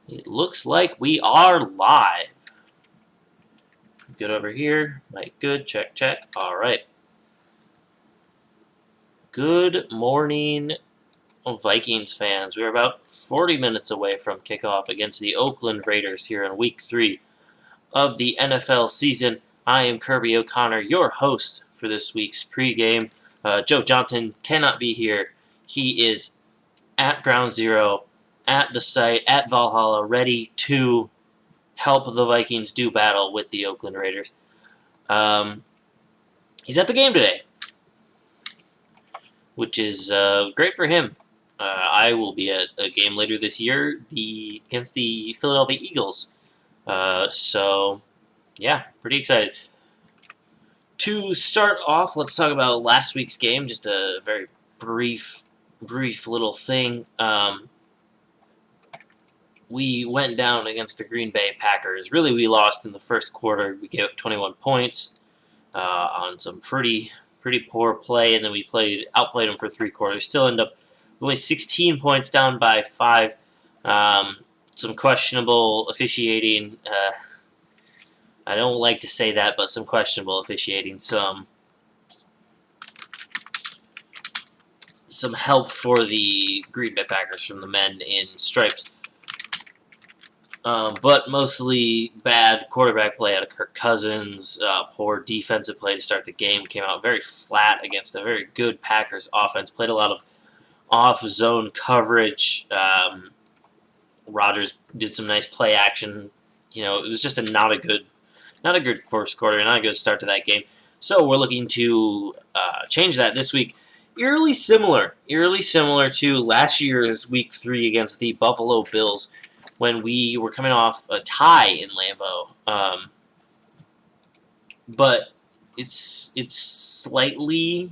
It looks like we are live. Good over here. Right, good. Check, check. All right. Good morning, Vikings fans. We're about 40 minutes away from kickoff against the Oakland Raiders here in Week 3 of the NFL season. I am Kirby O'Connor, your host for this week's pregame. Joe Johnson cannot be here. He is at Ground Zero, at the site, at Valhalla, ready to help the Vikings do battle with the Oakland Raiders. He's at the game today, which is great for him. I will be at a game later this year against the Philadelphia Eagles. So, yeah, pretty excited. To start off, let's talk about last week's game. Just a very brief little thing. We went down against the Green Bay Packers. Really, we lost in the first quarter. We gave up 21 points on some pretty poor play, and then we outplayed them for 3 quarters. Still end up only 16 points, down by 5. Some questionable officiating. I don't like to say that, but some questionable officiating. Some help for the Green Bay Packers from the men in stripes. But mostly bad quarterback play out of Kirk Cousins, poor defensive play to start the game, came out very flat against a very good Packers offense, played a lot of off-zone coverage. Rodgers did some nice play action. It was just not a good first quarter, not a good start to that game. So we're looking to change that this week. Eerily similar to last year's Week 3 against the Buffalo Bills, when we were coming off a tie in Lambeau. But it's slightly,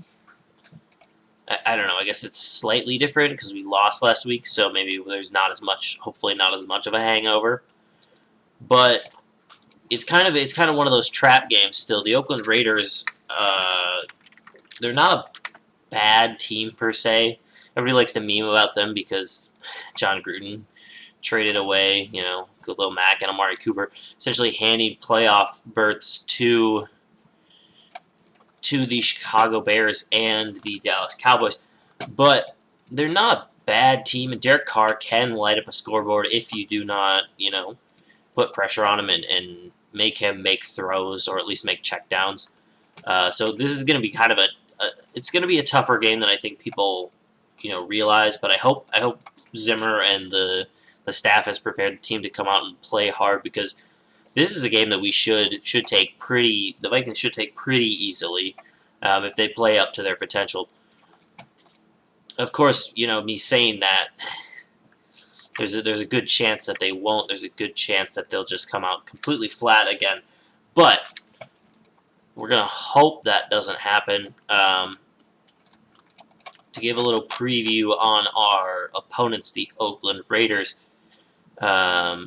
I don't know, I guess it's slightly different because we lost last week, so maybe there's hopefully not as much of a hangover. But it's kind of one of those trap games still. The Oakland Raiders, they're not a bad team per se. Everybody likes to meme about them because John Gruden traded away, Khalil Mack and Amari Cooper, essentially handing playoff berths to the Chicago Bears and the Dallas Cowboys. But they're not a bad team, and Derek Carr can light up a scoreboard if you do not, put pressure on him and make him make throws or at least make checkdowns. So this is going to be it's going to be a tougher game than I think people, realize. But I hope Zimmer and the staff has prepared the team to come out and play hard, because this is a game that we the Vikings should take pretty easily if they play up to their potential. Of course, me saying that, there's a good chance that they won't. There's a good chance that they'll just come out completely flat again. But we're going to hope that doesn't happen. To give a little preview on our opponents, the Oakland Raiders. Let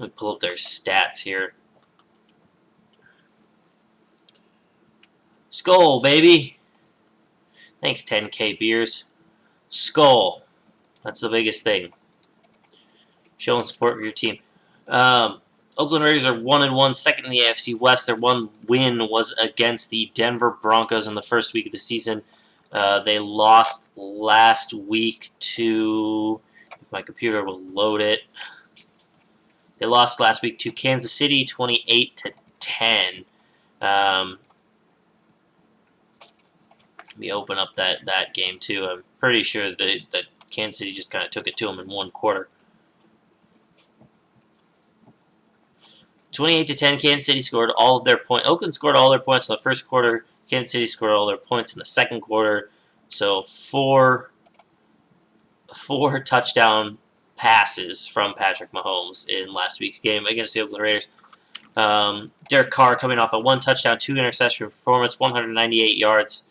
me pull up their stats here. Skull, baby. Thanks, 10K Beers. Skull. That's the biggest thing. Showing support for your team. Oakland Raiders are 1-1, second in the AFC West. Their one win was against the Denver Broncos in the first week of the season. They lost last week to, if my computer will load it, they lost last week to Kansas City, 28-10. Let me open up that game too. I'm pretty sure that Kansas City just kind of took it to them in one quarter. 28-10, Kansas City scored all of their points. Oakland scored all their points in the first quarter. Kansas City scored all their points in the second quarter. So four touchdown passes from Patrick Mahomes in last week's game against the Oakland Raiders. Derek Carr coming off a 1 touchdown, 2 interception performance, 198 yards.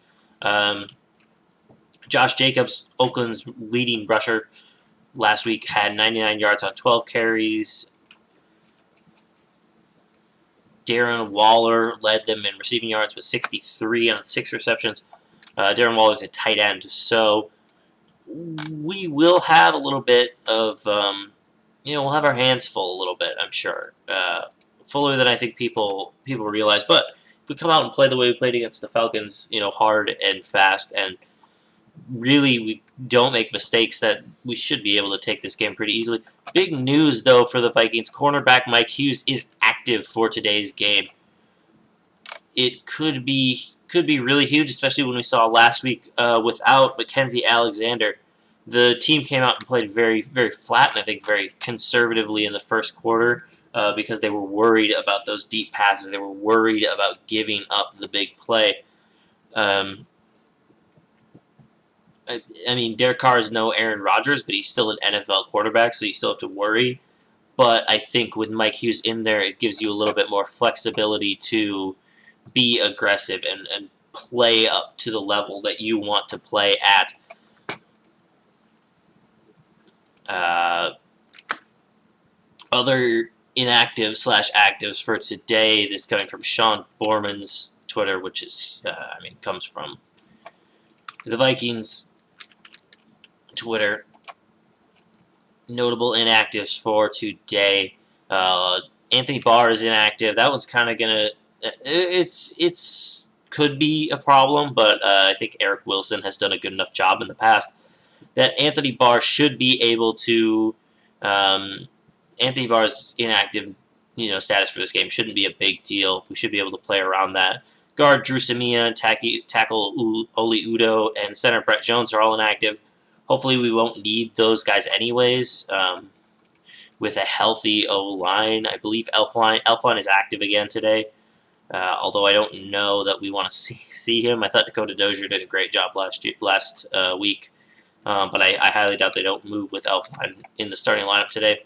Josh Jacobs, Oakland's leading rusher last week, had 99 yards on 12 carries. Darren Waller led them in receiving yards with 63 on 6 receptions. Darren Waller's a tight end, so we will have a little bit of we'll have our hands full a little bit, I'm sure. Fuller than I think people realize. But if we come out and play the way we played against the Falcons, hard and fast, and really we don't make mistakes, that we should be able to take this game pretty easily. Big news, though, for the Vikings. Cornerback Mike Hughes is active for today's game. It could be really huge, especially when we saw last week without Mackenzie Alexander. The team came out and played very, very flat, and I think very conservatively in the first quarter because they were worried about those deep passes. They were worried about giving up the big play. I mean, Derek Carr is no Aaron Rodgers, but he's still an NFL quarterback, so you still have to worry. But I think with Mike Hughes in there, it gives you a little bit more flexibility to be aggressive and play up to the level that you want to play at. Other inactive/actives for today, this coming from Sean Borman's Twitter, which is, comes from the Vikings Twitter. Notable inactives for today. Anthony Barr is inactive. That one's kind of gonna. It's could be a problem, but I think Eric Wilson has done a good enough job in the past that Anthony Barr should be able to. Anthony Barr's inactive, status for this game shouldn't be a big deal. We should be able to play around that. Guard Drew Samia, tackle Oli Udo, and center Brett Jones are all inactive. Hopefully we won't need those guys anyways. With a healthy O-line, I believe Elfline is active again today. Although I don't know that we want to see him. I thought Dakota Dozier did a great job last week. But I highly doubt they don't move with Elfline in the starting lineup today.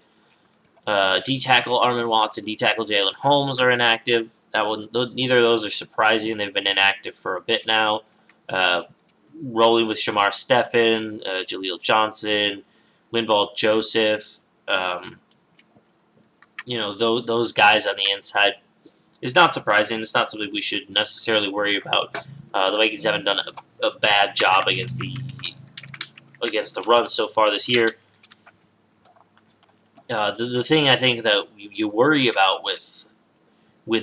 D-tackle Armin Watson, D-tackle Jalen Holmes are inactive. Neither of those are surprising. They've been inactive for a bit now. Rolling with Shamar Stephen, Jaleel Johnson, Linval Joseph. Those guys on the inside is not surprising. It's not something we should necessarily worry about. The Vikings haven't done a bad job against the run so far this year. The thing I think that you worry about with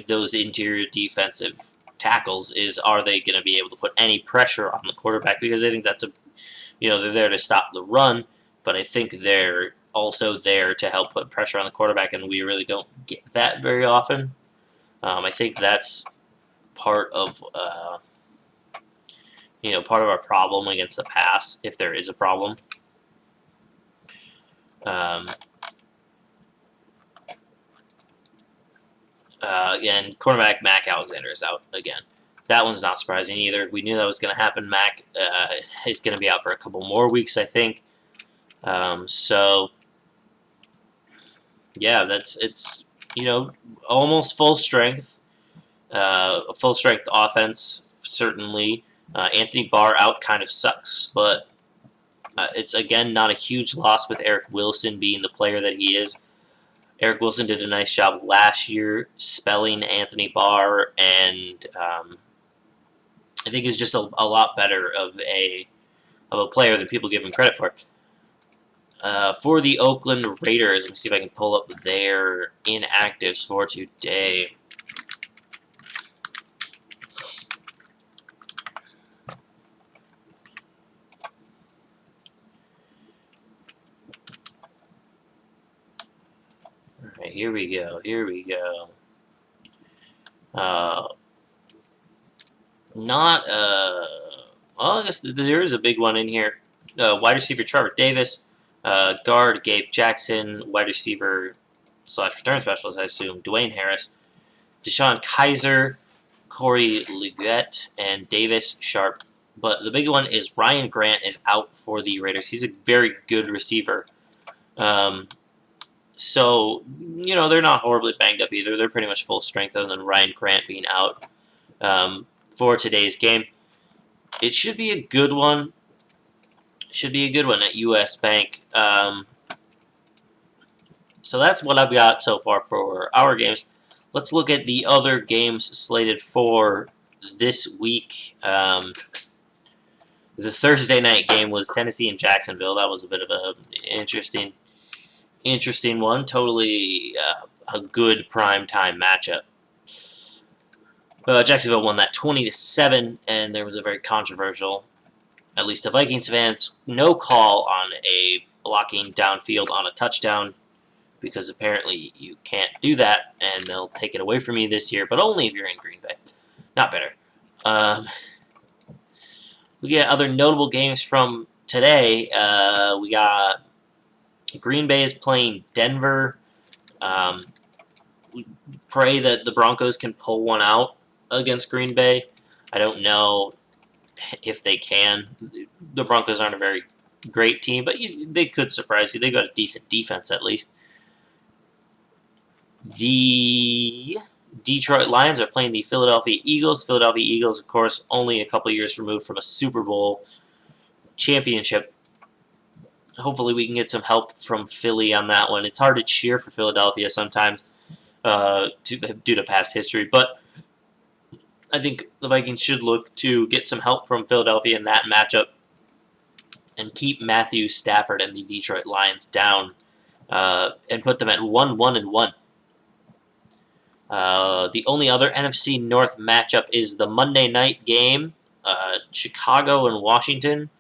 those interior defensive tackles is, are they going to be able to put any pressure on the quarterback? Because I think that's they're there to stop the run, but I think they're also there to help put pressure on the quarterback, and we really don't get that very often. I think that's part of our problem against the pass, if there is a problem. And cornerback Mac Alexander is out again. That one's not surprising either. We knew that was going to happen. Mac is going to be out for a couple more weeks, I think. So, yeah, it's almost full strength. A full strength offense, certainly. Anthony Barr out kind of sucks, but it's, again, not a huge loss with Eric Wilson being the player that he is. Eric Wilson did a nice job last year spelling Anthony Barr, and I think is just a lot better of a player than people give him credit for. For the Oakland Raiders, let me see if I can pull up their inactives for today. Alright, here we go. I guess there is a big one in here. Wide receiver Trevor Davis, guard Gabe Jackson, wide receiver / return specialist, I assume, Dwayne Harris, Deshaun Kaiser, Corey Liggett, and Davis Sharp. But the big one is Ryan Grant is out for the Raiders. He's a very good receiver. So, they're not horribly banged up either. They're pretty much full strength other than Ryan Grant being out for today's game. It should be a good one. At U.S. Bank. So that's what I've got so far for our games. Let's look at the other games slated for this week. The Thursday night game was Tennessee and Jacksonville. That was a bit of an interesting Interesting one. Totally a good prime time matchup. Jacksonville won that 20-7, and there was a very controversial, at least to Vikings fans, no call on a blocking downfield on a touchdown, because apparently you can't do that, and they'll take it away from you this year, but only if you're in Green Bay. Not better. We get other notable games from today. We got Green Bay is playing Denver. We pray that the Broncos can pull one out against Green Bay. I don't know if they can. The Broncos aren't a very great team, but they could surprise you. They got a decent defense at least. The Detroit Lions are playing the Philadelphia Eagles. Philadelphia Eagles, of course, only a couple years removed from a Super Bowl championship. Hopefully we can get some help from Philly on that one. It's hard to cheer for Philadelphia sometimes due to past history, but I think the Vikings should look to get some help from Philadelphia in that matchup and keep Matthew Stafford and the Detroit Lions down and put them at 1-1-1. The only other NFC North matchup is the Monday night game, Chicago and Washington.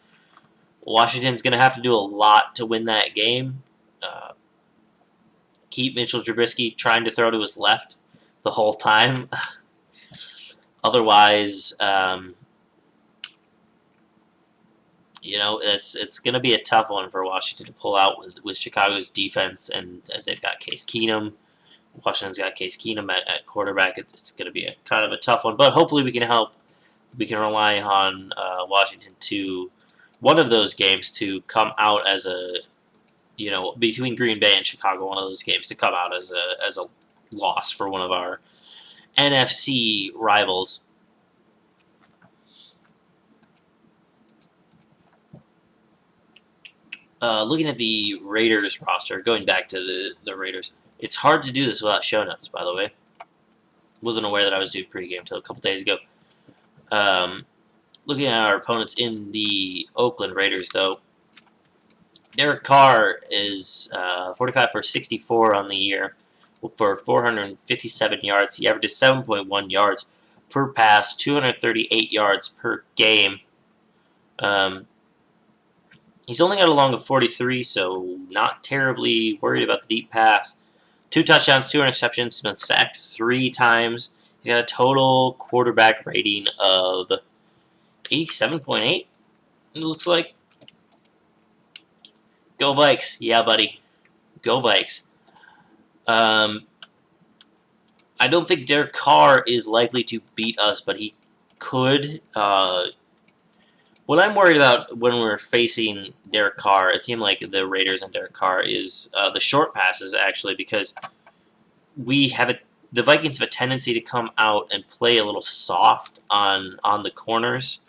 Washington's going to have to do a lot to win that game. Keep Mitchell Trubisky trying to throw to his left the whole time. Otherwise, it's going to be a tough one for Washington to pull out with Chicago's defense, and they've got Case Keenum. Washington's got Case Keenum at quarterback. It's going to be kind of a tough one, but hopefully we can help. We can rely on Washington to one of those games to come out as a, between Green Bay and Chicago, one of those games to come out as a loss for one of our NFC rivals. Looking at the Raiders roster, going back to the Raiders, it's hard to do this without show notes, by the way. Wasn't aware that I was doing pregame until a couple days ago. Looking at our opponents in the Oakland Raiders, though, Derek Carr is 45 for 64 on the year for 457 yards. He averages 7.1 yards per pass, 238 yards per game. He's only got a long of 43, so not terribly worried about the deep pass. 2 touchdowns, 2 interceptions. He's been sacked 3 times. He's got a total quarterback rating of 87.8, it looks like. Go Vikes. Yeah, buddy. Go Vikes. I don't think Derek Carr is likely to beat us, but he could. What I'm worried about when we're facing Derek Carr, a team like the Raiders and Derek Carr, is the short passes, actually, because the Vikings have a tendency to come out and play a little soft on the corners,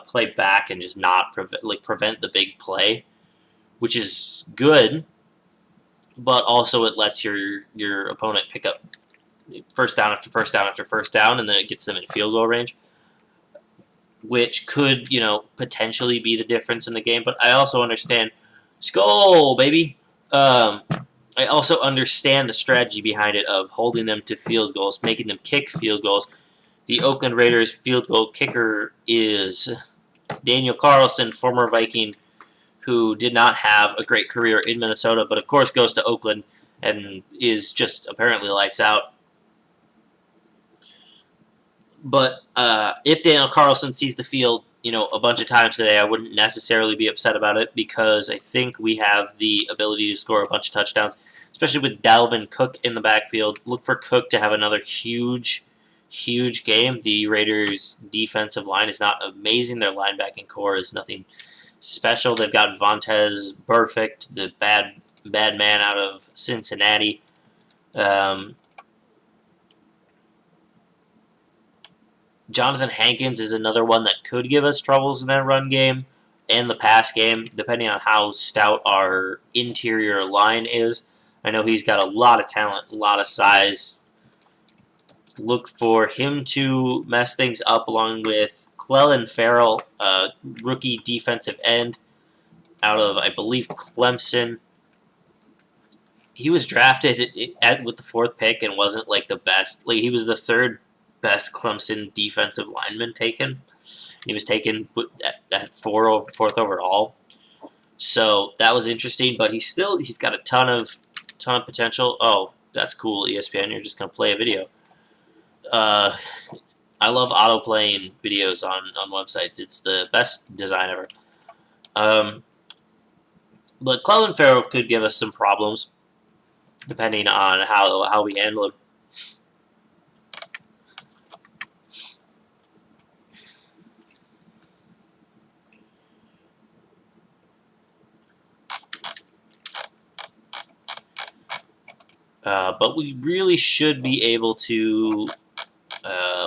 play back and just not prevent the big play, which is good, but also it lets your opponent pick up first down after first down after first down, and then it gets them in field goal range, which could, potentially be the difference in the game. But I also understand, skull, baby. I also understand the strategy behind it of holding them to field goals, making them kick field goals. The Oakland Raiders field goal kicker is Daniel Carlson, former Viking, who did not have a great career in Minnesota, but of course goes to Oakland and is just apparently lights out. But if Daniel Carlson sees the field, a bunch of times today, I wouldn't necessarily be upset about it, because I think we have the ability to score a bunch of touchdowns, especially with Dalvin Cook in the backfield. Look for Cook to have another huge game. The Raiders' defensive line is not amazing. Their linebacking core is nothing special. They've got Vontaze Burfict, the bad man out of Cincinnati. Jonathan Hankins is another one that could give us troubles in that run game and the pass game, depending on how stout our interior line is. I know he's got a lot of talent, a lot of size. Look for him to mess things up, along with Clelin Ferrell, rookie defensive end out of, I believe, Clemson. he was drafted with the 4th pick and wasn't like the best. Like he was the 3rd best Clemson defensive lineman taken. He was taken at 4th overall. So that was interesting, but he's got a ton of potential. Oh, that's cool, ESPN. You're just gonna play a video. I love auto playing videos on websites. It's the best design ever. But Clelin Ferrell could give us some problems depending on how we handle him. But we really should be able to.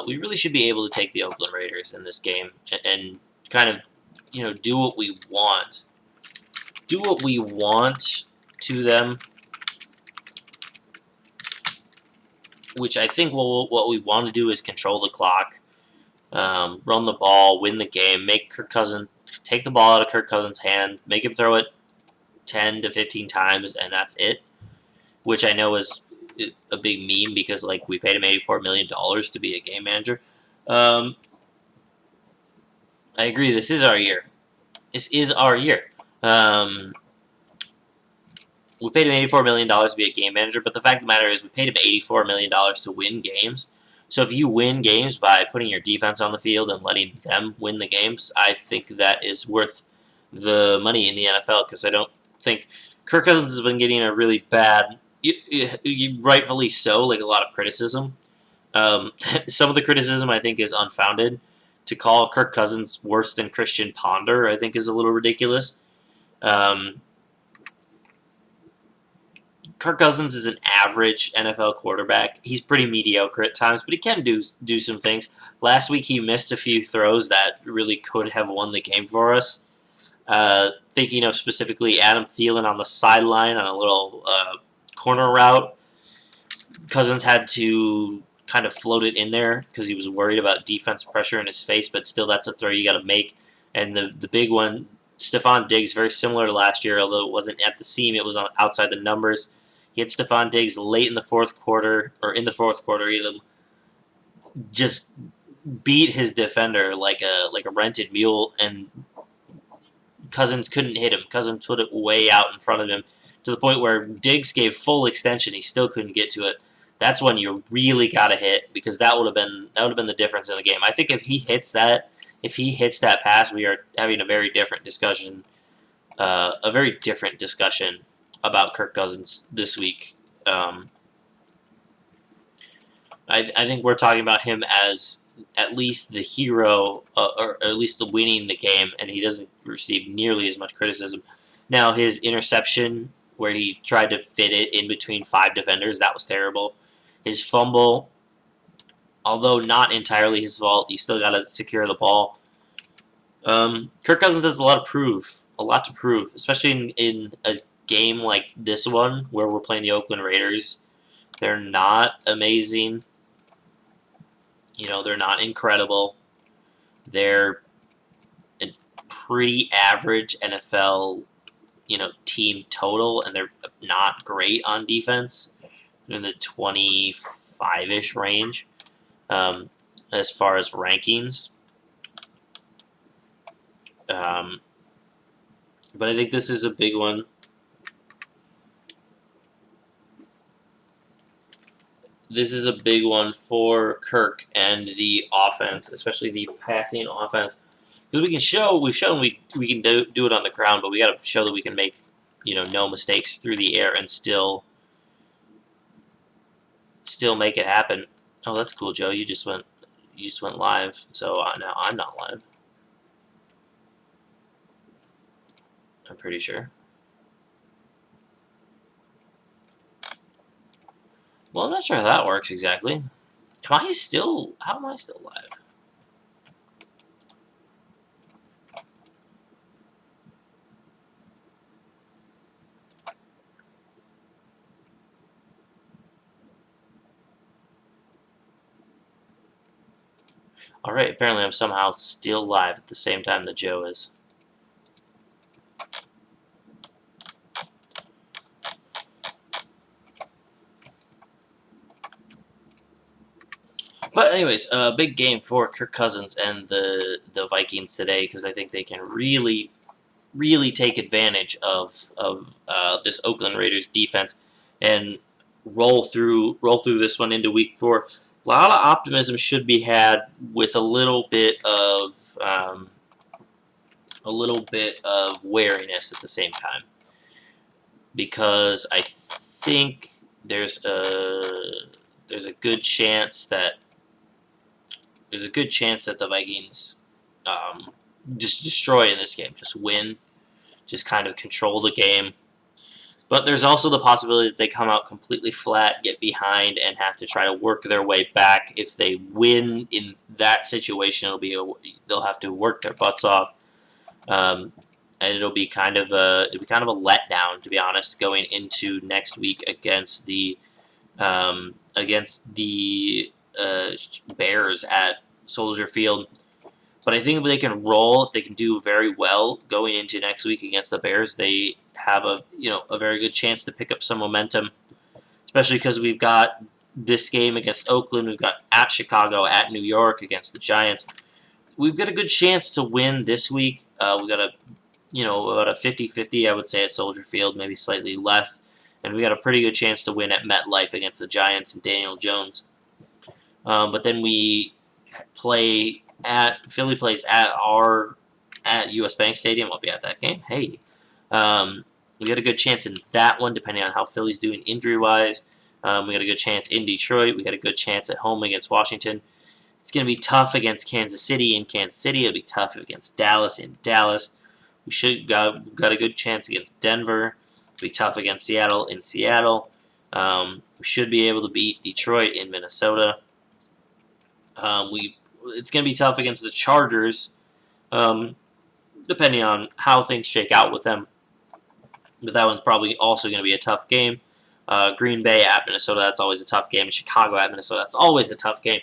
We really should be able to take the Oakland Raiders in this game and kind of, do what we want. Do what we want to them, which I think what we want to do is control the clock, run the ball, win the game, make Kirk Cousins take the ball out of Kirk Cousins' hand, make him throw it 10 to 15 times, and that's it. Which I know is a big meme because we paid him $84 million to be a game manager. I agree. This is our year. This is our year. We paid him $84 million to be a game manager, but the fact of the matter is we paid him $84 million to win games. So if you win games by putting your defense on the field and letting them win the games, I think that is worth the money in the NFL because I don't think Kirk Cousins has been getting a really bad, rightfully so, a lot of criticism. Some of the criticism I think is unfounded. To call Kirk Cousins worse than Christian Ponder, I think, is a little ridiculous. Kirk Cousins is an average NFL quarterback. He's pretty mediocre at times, but he can do some things. Last week he missed a few throws that really could have won the game for us. Thinking of specifically Adam Thielen on the sideline on a little corner route. Cousins had to kind of float it in there because he was worried about defense pressure in his face, but still that's a throw you got to make. And the big one, Stephon Diggs, very similar to last year, although it wasn't at the seam, it was outside the numbers. He hit Stephon Diggs late in the fourth quarter, he just beat his defender like a rented mule, and Cousins couldn't hit him. Cousins put it way out in front of him to the point where Diggs gave full extension. He still couldn't get to it. That's when you really got to hit because that would have been the difference in the game. I think if he hits that pass, we are having a very different discussion. About Kirk Cousins this week. I think we're talking about him as at least the hero, or at least the winning the game, and he doesn't receive nearly as much criticism. Now, his interception, where he tried to fit it in between 5 defenders, that was terrible. His fumble, although not entirely his fault, you still got to secure the ball. Kirk Cousins has a lot to prove, especially in a game like this one where we're playing the Oakland Raiders. They're not amazing. They're not incredible. They're a pretty average NFL, team total, and they're not great on defense. They're in the 25-ish range as far as rankings. But I think this is a big one. This is a big one for Kirk and the offense, especially the passing offense, because we've shown we can do it on the ground, but we got to show that we can make no mistakes through the air and still make it happen. Oh, that's cool, Joe. You just went live, so now I'm not live. I'm pretty sure. Well, I'm not sure how that works exactly. How am I still live? Alright, apparently I'm somehow still live at the same time that Joe is. But anyways, a big game for Kirk Cousins and the Vikings today because I think they can really take advantage of this Oakland Raiders defense and roll through this one into Week 4. A lot of optimism should be had with a little bit of wariness at the same time because I think there's a good chance that the Vikings just destroy in this game, just win, just kind of control the game. But there's also the possibility that they come out completely flat, get behind, and have to try to work their way back. If they win in that situation, they'll have to work their butts off, and it'll be kind of a letdown, to be honest, going into next week against the Bears at Soldier Field. But I think if they can roll, if they can do very well going into next week against the Bears, they have a very good chance to pick up some momentum, especially because we've got this game against Oakland, we've got at Chicago, at New York against the Giants. We've got a good chance to win this week. We've got about a 50-50, I would say, at Soldier Field, maybe slightly less. And we got a pretty good chance to win at MetLife against the Giants and Daniel Jones. But then Philly plays at US Bank Stadium. I'll be at that game. Hey. We got a good chance in that one, depending on how Philly's doing injury-wise. We got a good chance in Detroit. We got a good chance at home against Washington. It's going to be tough against Kansas City in Kansas City. It'll be tough against Dallas in Dallas. We got a good chance against Denver. It'll be tough against Seattle in Seattle. We should be able to beat Detroit in Minnesota. It's going to be tough against the Chargers, depending on how things shake out with them. But that one's probably also going to be a tough game. Green Bay at Minnesota, that's always a tough game. Chicago at Minnesota, that's always a tough game.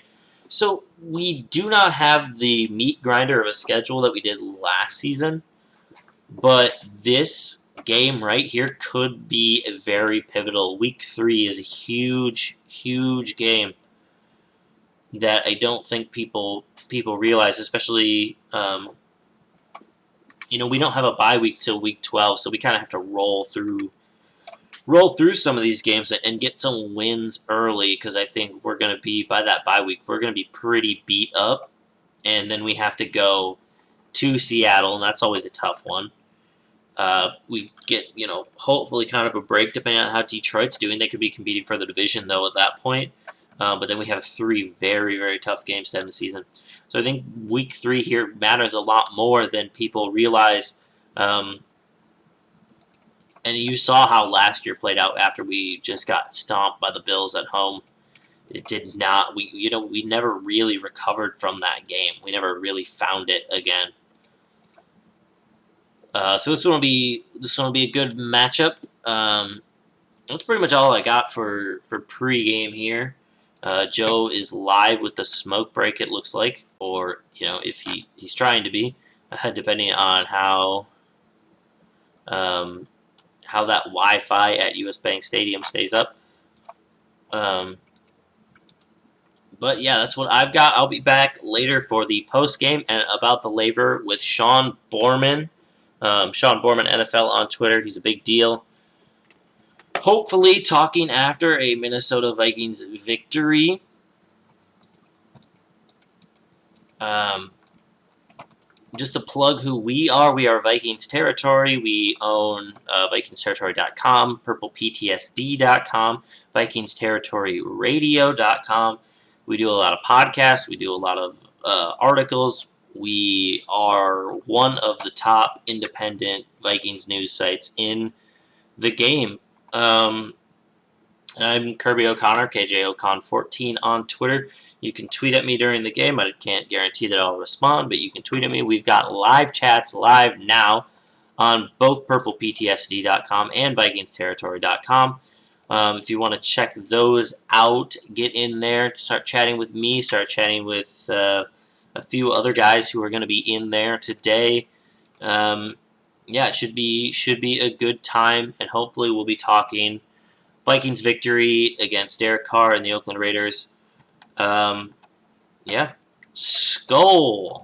So we do not have the meat grinder of a schedule that we did last season. But this game right here could be a very pivotal. Week 3 is a huge, huge game that I don't think people realize, especially we don't have a bye week till week 12, so we kind of have to roll through some of these games and get some wins early because I think we're going to be, by that bye week, we're going to be pretty beat up, and then we have to go to Seattle, and that's always a tough one. We get, hopefully kind of a break depending on how Detroit's doing. They could be competing for the division, though, at that point. But then we have 3 very, very tough games to end the season. So I think week 3 here matters a lot more than people realize. And you saw how last year played out after we just got stomped by the Bills at home. It did not. We never really recovered from that game. We never really found it again. So this one will be a good matchup. That's pretty much all I got for pregame here. Joe is live with the smoke break, it looks like, or if he's trying to be, depending on how that Wi-Fi at US Bank Stadium stays up. But yeah, that's what I've got. I'll be back later for the post game and about the labor with Sean Borman. Sean Borman NFL on Twitter. He's a big deal. Hopefully talking after a Minnesota Vikings victory. Just to plug who we are Vikings Territory. We own VikingsTerritory.com, PurplePTSD.com, VikingsTerritoryRadio.com. We do a lot of podcasts. We do a lot of articles. We are one of the top independent Vikings news sites in the game. I'm Kirby O'Connor, KJOcon14 on Twitter. You can tweet at me during the game. I can't guarantee that I'll respond, but you can tweet at me. We've got live chats live now on both PurplePTSD.com and VikingsTerritory.com. If you want to check those out, get in there, start chatting with me, start chatting with a few other guys who are going to be in there today. It should be a good time, and hopefully we'll be talking Vikings victory against Derek Carr and the Oakland Raiders. Yeah. Skull.